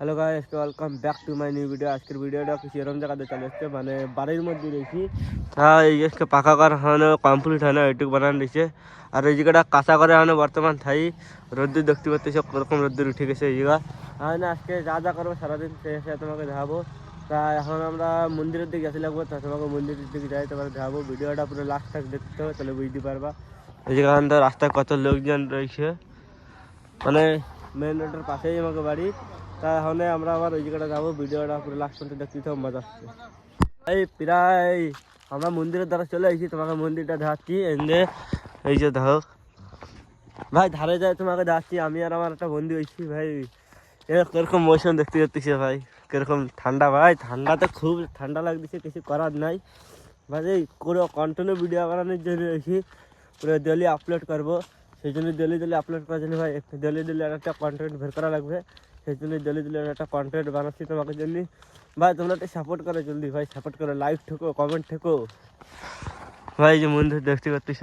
Hello guys, welcome back to my new video. আজকের ভিডিওটা কিছু এরকম জায়গাতে চলে এসছে, মানে বাড়ির মধ্যে রয়েছি। হ্যাঁ, এই যে পাকা করা হয় কমপ্লিট হয় না, এটুকু বানানো রয়েছে। আর এই জায়গাটা কাঁচা করে হয় বর্তমান থাই রোদ্দুর দেখতে পাচ্ছি, সব রকম রোদ্দুর উঠে গেছে এই জায়গা। হ্যাঁ না, আজকে যা যা করবো সারাদিন সে তোমাকে দেখাবো। তা এখন আমরা মন্দিরের দিকে গেছি লাগবো, তা তোমাকে মন্দিরের দিকে যাই, তোমাকে দেখাবো। ভিডিওটা পুরো লাস্ট টাক দেখতে হবে, তাহলে বুঝতে পারবা এই জায়গাটা রাস্তায় কত লোকজন রয়েছে। মানে মেন রোডের পাশেই আমাকে বাড়ি। তাহলে আমরা আবার ওই জায়গাটা যাবো, ভিডিওটা পুরো লাস্ট পর্যন্ত দেখতে তো মজা আসছে। এই প্রায় আমরা মন্দিরের দ্বারা চলে এসেছি, তোমাকে মন্দিরটা দেখাচ্ছি। এনে এই যে দেখো ভাই, ধারে যায় তোমাকে দেখাচ্ছি। আমি আর আমার একটা বন্ধু হয়েছি ভাই। কিরকম মৌসুম দেখতে যাচ্ছি ভাই, কিরকম ঠান্ডা ভাই। ঠান্ডাতে খুব ঠান্ডা লাগতেছে, কিছু করার নাই ভাই। এই পুরো কন্টিনিউ ভিডিও বানানোর জন্য এসেছি, পুরো ডেলি আপলোড করবো। সেই জন্য ডেলি আপলোড করার জন্য ভাই ডেলি একটা কন্টেন্ট বের করা লাগবে। সেই জন্য ডেলি একটা কন্টেন্ট বানাচ্ছি তোমাকে জন্য ভাই। তোমরা একটু সাপোর্ট করো, জলদি ভাই সাপোর্ট করো, লাইক ঠেকো, কমেন্ট ঠেকো ভাই। যে মন্দির দেখতে পাচ্ছিস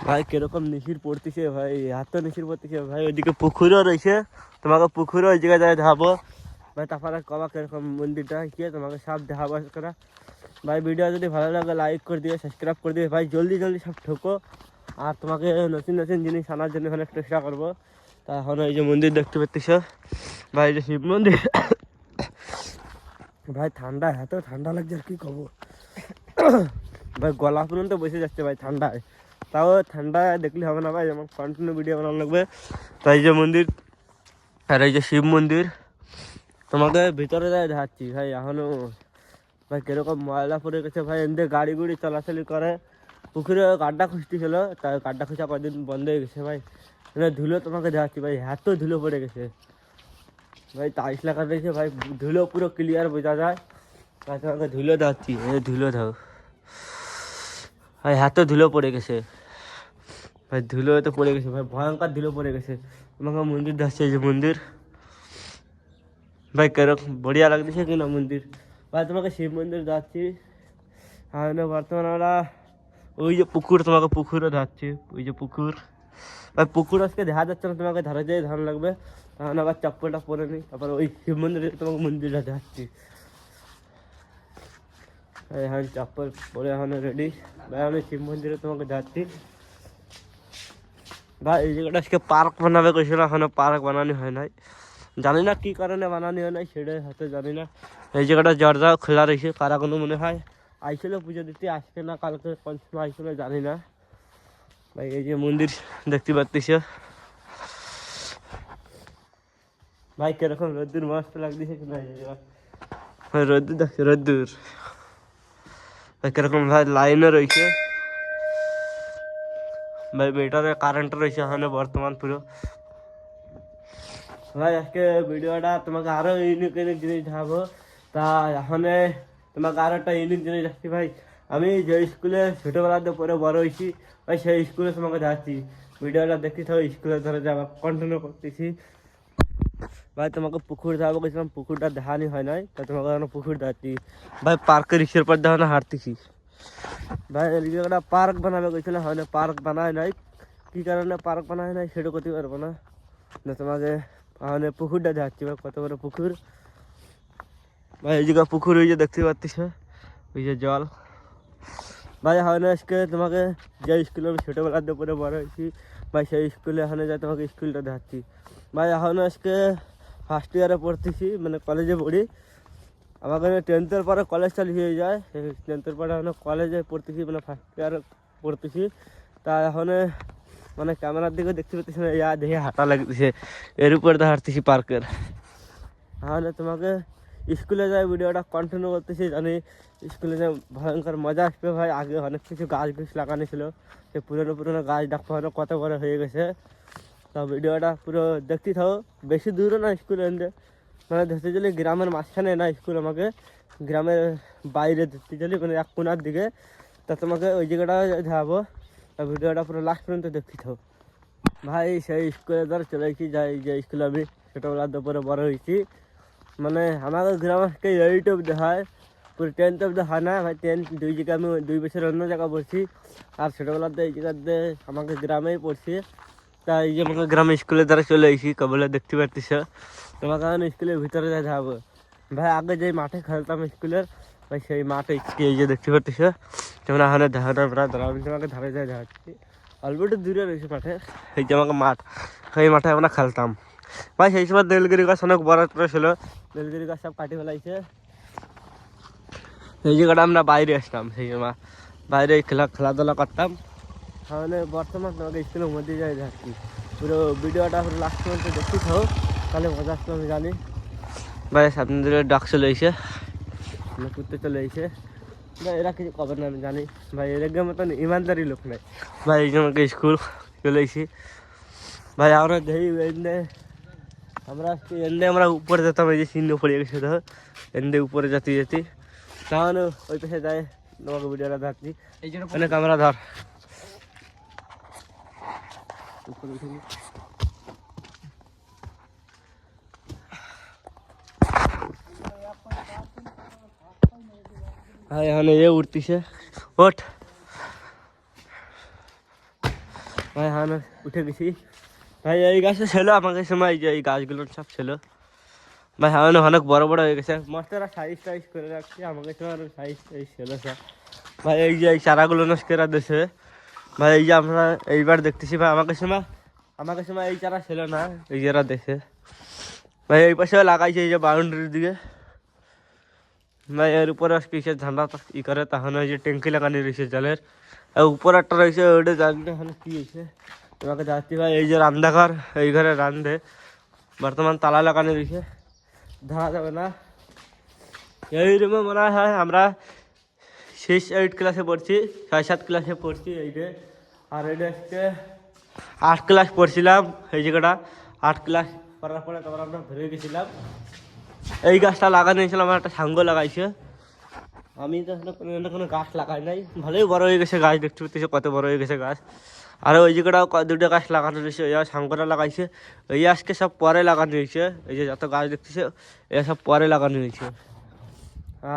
ভাই, কিরকম নিশির পড়তেছে ভাই, এত নিশির পড়তেছে ভাই। ওইদিকে পুকুরও রয়েছে, তোমাকে পুকুরও ওই জায়গায় দেখাবো ভাই। তারপরে কবা কিরকম মন্দিরটা গিয়ে তোমাকে সব দেখাবো করা ভাই। ভিডিও যদি ভালো লাগে লাইক করে দিবে, সাবস্ক্রাইব করে দিবে ভাই, জলদি সব ঠোকো। আর তোমাকে নতুন জিনিস আনার জন্য অনেক চেষ্টা করবো। তা এখন এই যে মন্দির দেখতে পাচ্ছিস ভাই, এই যে শিব মন্দির ভাই। ঠান্ডা, এত ঠান্ডা লাগছে আর কি কব ভাই, গলা পর্যন্ত বসে যাচ্ছে ভাই ঠান্ডায়। তাও ঠান্ডা দেখলে হবে না ভাই, যেমন কন্টিনিউ ভিডিও বানানো লাগবে। তাই যে মন্দির, আর এই যে শিব মন্দির তোমাকে ভিতরে যাই দেখাচ্ছি ভাই। এখনো ভাই কিরকম ময়লা পড়ে গেছে ভাই, এমনি গাড়ি গুড়ি চলাচলি করে। পুকুরে গাড্ডা খুঁজতেছিল, তাই গাড্ডা খুঁজা কদিন বন্ধ হয়ে গেছে ভাই। ধুলো তোমাকে দেখাচ্ছি ভাই, এত ধুলো পড়ে গেছে ভাই। টাইলস লাগা রয়েছে ভাই, ধুলো পুরো ক্লিয়ার বোঝা যায়। তাই তোমাকে ধুলো দেখাচ্ছি, ধুলো দাও ভাই, এত ধুলো পড়ে গেছে ভাই। ধুলো তো পড়ে গেছে ভাই, ভয়ঙ্কর ধুলো পড়ে গেছে। তোমাকে মন্দির দেখাচ্ছি, এই যে মন্দির ভাই, কিরকম বড়িয়া লাগতেছে কিনা মন্দির ভাই। তোমাকে শিব মন্দির যাচ্ছি। আর বর্তমানে আমরা ওই যে পুকুর, তোমাকে পুকুরও যাচ্ছি। ওই যে পুকুর ভাই, পুকুর আজকে দেখা যাচ্ছে না, তোমাকে ধারে যেয়ে ধান লাগবে। তখন আবার চপ্পলটা পরে নিই, তারপর ওই শিব মন্দিরে তোমাকে মন্দিরটা যাচ্ছি। এখন চপ্পল পরে এখন রেডি ভাই, আমি শিব মন্দিরে তোমাকে যাচ্ছি ভাই। এই জায়গাটা আজকে পার্ক বানাবে কইছিল, এখনো পার্ক বানানো হয় নাই। জানি না কী কারণে বানানো হয় নাই, সেটাই হয়তো জানি না। এই জায়গাটা দরজা খোলা রয়েছে, কারা কোনো মনে হয় আইছিল পুজো দিতে, আজকে না কালকে কোন সময় আইছিল জানি না ভাই। এই যে মন্দির দেখতে পাচ্ছিস ভাই, কিরকম রোদ্দুর মস্ত লাগতেছে কিনা এই জায়গা ভাই। রোদ্দুর দেখছে, রোদ্দুর ভাই কিরকম ভাই। লাইনও রয়েছে ভাই, মিটারে কারেন্ট রয়েছে এখানে বর্তমান পুরো ভাই। আজকে ভিডিওটা তোমাকে আরো ইউনিক জিনিস দেখাবো। তা এখানে তোমাকে আরো একটা ইউনিক জিনিস দেখছি ভাই। আমি যে স্কুলে ছোটোবেলাতে পরে বড় হয়েছি ভাই, সেই স্কুলে তোমাকে যাচ্ছি। ভিডিওটা দেখতে থাকো, স্কুলে ধরে যাওয়া কন্টিনিউ করতেছি ভাই। তোমাকে পুকুর যাবো গেছিলাম, পুকুরটা দেখানি হয় নাই, তা তোমাকে এখন পুকুর যাচ্ছি ভাই। পার্কের রিক্সার পর দেখানো হাঁটতেছি ভাই। একটা পার্ক বানাবে গেছিলাম, হয় না পার্ক বানায় নাই। কী কারণে পার্ক বানায় নাই সেটা করতে পারবো না। তোমাকে মানে পুকুরটা দেখাচ্ছি ভাই, কত বড় পুকুর ভাই। এই জায়গা পুকুর, ওই যে দেখতে পাচ্ছিস ওই যে জল ভাই। হয় না আজকে তোমাকে যে স্কুলে আমি ছোটোবেলাতে পরে বড় হয়েছি ভাই, সেই স্কুলে এখানে যাই তোমাকে স্কুলটা দেখাচ্ছি ভাই। এখন আজকে ফার্স্ট ইয়ারে পড়তেছি, মানে কলেজে পড়ি। আমার কাছে 10th পরে কলেজ চালু হয়ে যায়, 10th পরে এখন কলেজে পড়তেছি, মানে ফার্স্ট ইয়ারে পড়তেছি। তা এখন মানে ক্যামেরার দিকে দেখতে পাচ্ছি না, ইয়া দেখে হাঁটা লাগতেছে, এর উপরে তো হাঁটতেছি পার্কের। তাহলে তোমাকে স্কুলে যাই ভিডিওটা কন্টিনিউ করতেছি, জানি স্কুলে যে ভয়ঙ্কর মজা আসবে ভাই। আগে অনেক কিছু গাছ লাগানো ছিল, সে পুরোনো গাছ দেখো কত বড় হয়ে গেছে। তা ভিডিওটা পুরো দেখতে থাকো, বেশি দূরও না স্কুলে এনে, মানে ধরতে গেলে গ্রামের মাঝখানে না স্কুল, আমাকে গ্রামের বাইরে ধরতে গেলে মানে এক কোনার দিকে। তা তোমাকে ওই জায়গাটা দেখাবো, তা ভিডিওটা পুরো লাস্ট পর্যন্ত দেখতে থাকো ভাই। সেই স্কুলে ধর চলে এসেছি, যাই যে স্কুলে আমি ছোটোবেলার দুপুরে বড় হয়েছি। মানে আমাদের গ্রামকে 8 অব্দি হয়, পুরো 10th অব্দি হয় না ভাই। 10 দুই জায়গায় আমি 2 বছর অন্য জায়গায় পড়ছি, আর ছোটোবেলাতে এই জায়গাতে আমাকে গ্রামেই পড়ছি। তাই এই যে আমাকে গ্রামে স্কুলে দ্বারা চলে এসেছি, কবলে দেখতে পাচ্ছিস তোমাকে এখন স্কুলের ভিতরে যাবো ভাই। আগে যে মাঠে খেলতাম স্কুলের, ভাই সেই মাঠে এই যে দেখতে পাচ্ছিস তোমরা এখানে ধারণা প্রায় ধরা, আমি তোমাকে ধারে যাই যাচ্ছি, অল্প একটু দূরে রয়েছে মাঠে। এই যে আমাকে মাঠ, সেই মাঠে আমরা খেলতাম ভাই। সেই সময় নীলগিরি গাছ অনেক বড় ছিল, নীলগিরি গাছ সব কাটি ফেলাইছে। এই জায়গাটা আমরা বাইরে আসতাম, সেই সময় বাইরে খেলাধুলা করতাম। তাহলে বর্তমান তোমাকে স্কুলের মধ্যে যাই যাচ্ছি, পুরো ভিডিওটা পুরো লাস্ট পর্যন্ত দেখতে থাও, তাহলে মজা আসতো আমি জানি। ভাই সামনে দিকে ডাক চলে এসে, কুত্তে চলে এসে ভাই, এরা কিছু খবর না আমি জানি ভাই, এরকম মতন ইমানদারি লোক নেই ভাই। এই জন্য স্কুল চলে এসেছি ভাই। আমরা দেখি আমরা এনে আমরা উপরে যেতাম, এই যে চিহ্ন পড়ে গেছে ধর, এনে উপরে যেতে যেতে তাহলে ওই পাশে যায় তোমাকে ভিডিওটা দেখছি। অনেক আমরা ধর ভাই এখানে এ উঠতেছে, ওঠ ভাই। হ্যাঁ উঠে গেছি ভাই। এই গাছে ছিল আমাকে সময়, এই যে এই গাছগুলোর সব ছিল ভাই। হ্যাঁ অনেক বড় বড় হয়ে গেছে, মাস্টাররা সাইজ টাইজ করে রাখছে, আমাকে সময় সাইজ টাইজ ছিল সব ভাই। এই যে এই চারাগুলো নষ্ট করে দিয়েছে ভাই। এই যে আমরা এইবার দেখতেছি ভাই, আমাকে সময় এই চারা ছিল না, এই যারা দেখে ভাই। এই পাশে লাগাইছে এই যে বাউন্ডারির দিকে ভাই। এর উপরে কিসের ঝান্ডা ই করে, তখন ওই যে ট্যাঙ্কি লাগানো রয়েছে জলের, আর উপর একটা রয়েছে ওইটা জানি না এখানে কি হয়েছে তোমাকে যাচ্ছি ভাই। এই যে রান্নাঘর, এই ঘরে রান্ধে, বর্তমান তালা লাগানো রয়েছে, ধরা যাবে না। এই রুমে মনে হয় আমরা 6-8 ক্লাসে পড়ছি, 6-7 ক্লাসে পড়ছি এইটা। আর এইটা আজকে 8 ক্লাস পড়ছিলাম, এই জায়গাটা 8 ক্লাস করার পরে তারপর আমরা ধরে গেছিলাম। এই গাছটা লাগানো হয়েছিল, আমার একটা সাঙ্গ লাগাইছে, আমি তো কোনো গাছ লাগাই নাই। ভালোই বড় হয়ে গেছে গাছ, দেখতে পাচ্ছি কত বড় হয়ে গেছে গাছ। আর ওই জায়গাটাও দুটো গাছ লাগানো রয়েছে, এই সাঙ্গটা লাগাইছে, এই আজকে সব পরে লাগানো হয়েছে। এই যে যত গাছ দেখতেছে এ সব পরে লাগানো হয়েছে।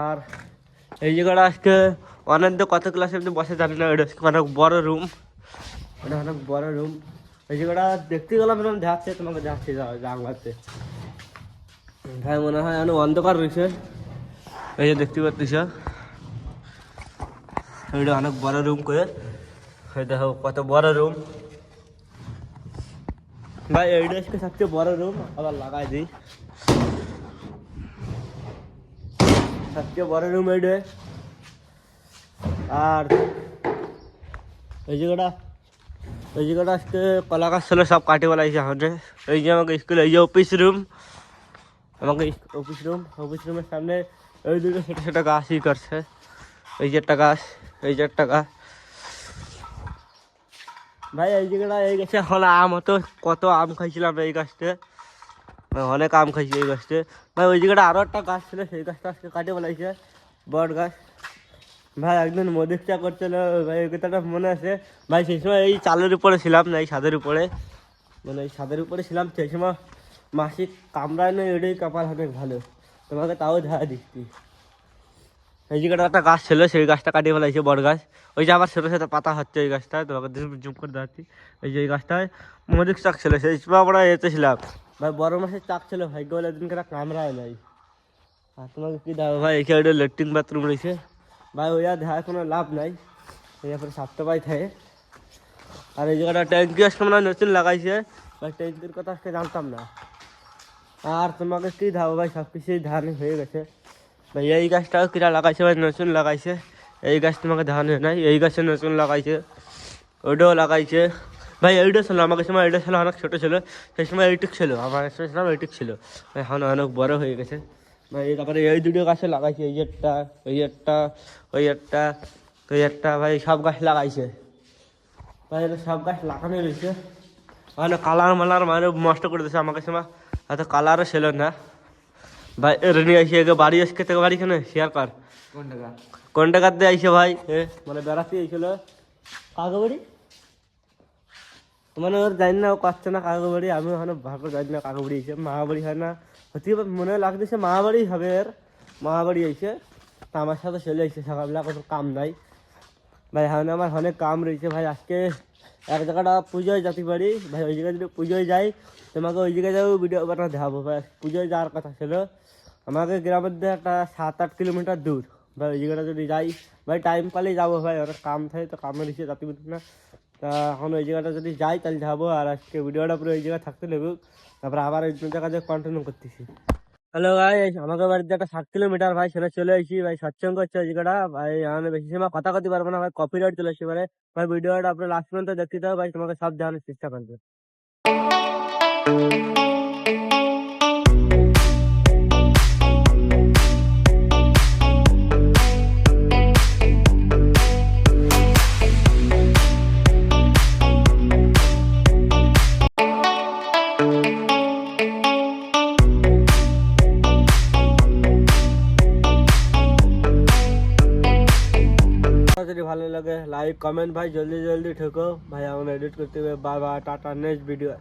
আর এই জায়গাটা আজকে অনেক কত ক্লাসে বসে জানি না, এটা অনেক বড় রুম, এটা অনেক বড় রুম। এই জায়গাটা দেখতে গেলাম এরকম যাচ্ছে, তোমাকে যাচ্ছে জানলাতে ভাই। মনে হয় অনেক অন্ধকার রয়েছে, এই যে দেখতে পাচ্ছিস এটা অনেক বড় রুম করে, দেখো কত বড় রুম ভাই। এইটা আজকে সবচেয়ে বড় রুম, আবার লাগাই দিই, সবচেয়ে বড় রুম এইটা। আর এই জায়গাটা আজকে কলা গাছ ছিল, সব কাটি বলাইছে আমাকে। এই যে আমাকে স্কুল, এই যে অফিস রুম, আমাকে অফিস রুমের সামনে ওই দুটো ছোটো ছোটো গাছ ই করছে, এই যে একটা গাছ, এই যে একটা গাছ ভাই। এই জায়গাটা এই গাছে এখন আম হতো, কত আম খাইছিলাম এই গাছতে, অনেক আম খাইছি এই গাছতে ভাই। ওই জায়গাটা আরও একটা গাছ ছিল, সেই গাছটা আজকে কাটে বলাইছে, বট গাছ ভাই। একদিন মদিক চা করছিল ভাই, ওই কথাটা মনে আছে ভাই। সেই সময় এই চালের উপরে ছিলাম না, এই ছাদের উপরে, মানে এই ছাদের উপরে ছিলাম, সেই সময় মাসিক কামড়ায় না, এটাই কপাল অনেক ভালো, তোমাকে তাও ধারা দিচ্ছি। এই জায়গাটা একটা গাছ ছিল, সেই গাছটা কাটিয়ে ফেলাইছে, বড় গাছ। ওই যে আবার ছোটো ছোটো পাতা হচ্ছে এই গাছটায়, তোমাকে জুম করে দেখাচ্ছি। এই যে এই গাছটায় মদিক চাক ছিল, সেই সময় আমরা এতে ছিলাম ভাই। বড় মাসের চাক ছিল, ভাগ্য বলে দিনকে কামড়ায় নাই। আর তোমাকে কি দাও ভাই, এখানে লেট্রিন বাথরুম রয়েছে ভাই, ওই আর দেখা কোনো লাভ নাই, এরপরে সাতটা পাই থাকে। আর এই জায়গাটা ট্যাঙ্কি আজকে মনে হয় নতুন লাগাইছে ভাই, ট্যাঙ্কির কথা আজকে জানতাম না। আর তোমাকে কি ধাও ভাই, সব কিছুই ধান হয়ে গেছে ভাই। এই গাছটাও কিরা লাগাইছে ভাই, নতুন লাগাইছে, এই গাছ তোমাকে ধান হয় নাই, এই গাছে নতুন লাগাইছে, ওইটাও লাগাইছে ভাই। এইটা ছিল আমাকে সময়, এইটা ছিল অনেক ছোটো ছিল, সেই সময় এইটুক ছিল, আমার ছিলাম এইটুক ছিল ভাই, এখন অনেক বড় হয়ে গেছে ভাই। তারপরে এই দুটো গাছে লাগাইছে, এই একটা, ওই একটা, ওই একটা, ওই একটা ভাই, সব গাছ লাগাইছে ভাই। সব গাছ লাগানো রয়েছে, মানে কালার মালার মানে নষ্ট করে দিয়েছে আমাকে সময়, এত কালারও ছিল না ভাই। রেনি আইসে বাড়ি আজকে থেকে বাড়ি কেন শেয়ার কর, কোন টাকার দিয়ে আইসে ভাই, মানে বেড়াতে আইছিল কাকবাড়ি, মানে ওর জানি না, ও করছে না কাকবাড়ি, আমি ওখানে ভালো জানি না কাকবাড়ি আইসে, মাহাবাড়ি হয় না হতে মনে লাগতেছে, মাহাবাড়ি হবে এর, মাহাবাড়ি আইসে। তা আমার সাথে চলে আইসে সকালবেলা, কোনো কাম নাই ভাই। হ্যাঁ আমার অনেক কাম রয়েছে ভাই, আজকে এক জায়গাটা পুজোয় যেতে পারি ভাই, ওই জায়গায় যদি পুজোয় যাই তোমাকে ওই জায়গায় যাবো ভিডিও বানা দেখাবো ভাই। পুজোয় যাওয়ার কথা ছিল, আমাকে গ্রামের দিয়ে একটা 7-8 কিলোমিটার দূর ভাই, ওই জায়গাটা যদি যাই ভাই টাইম পালেই যাবো ভাই, অনেক কাম থাকে তো কামের হিসেবে যেতে পারি না। তা এখন ওই জায়গাটা যদি যাই তাহলে যাবো, আর আজকে ভিডিওটা পুরো ওই জায়গায় থাকতে লেবু, তারপরে আবার ওই জায়গাতে কন্টিনিউ করতেছি। হ্যালো ভাই, আমাকে বাড়িতে একটা 7 কিলোমিটার ভাই, সেটা চলে এসেছি ভাই, সৎসঙ্গ হচ্ছে ওই জায়গাটা ভাই। আমি বেশি সময় কথা করতে পারবো না ভাই, কপিরাইট চলে আসতে পারে ভাই। ভিডিওটা আপনার লাস্ট পর্যন্ত দেখতে হবে ভাই, তোমাকে সব দেখানোর চেষ্টা করবে। যদি ভালো লাগে লাইক কমেন্ট ভাই, জলদি জলদি ঠেকো ভাই, আমার এডিট করতে হবে। Bye bye, tata, next video.